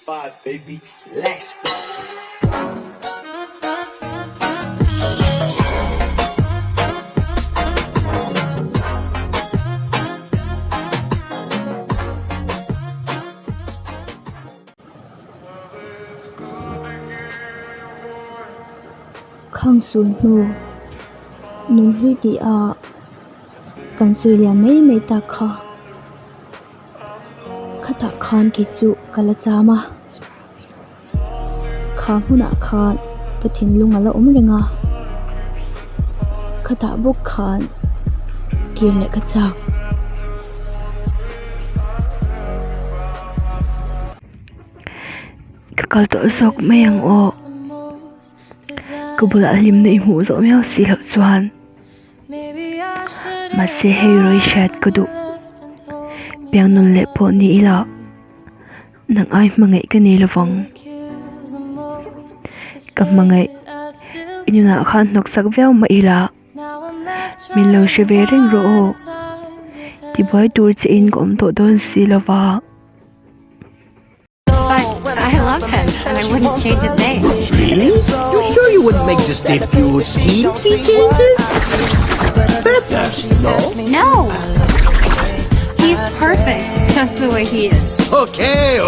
5, baby. Let's go. ข้างสูนนูนุนลุยดีอากันสุยเลียไม่ตาข้าข้าตาคานกิจุกะละจามาข้าหุนาคานกะถินลุงมาละเรงาข้าตาบุกคานกินเละกะจักกะตอซอกไม่ยังออกก็บุลาลิมในหูสมัยสิลจวนมาเสียให้รอยแชดก็ดูเปียงนนเล็บพอนี้ละนังไอ้มังไงกันนี่ละวังกับมังไงอินนาขันนกสักเวลมาอีละมินเราเชเวริงโรที่บ่อยดูจะอินก่อนตัวโดนสิละวะ But I love him, and I wouldn't change a thing. Really? You sure you wouldn't make just a few teensy changes? Feathers, no? No! He's perfect, just the way he is. Okay.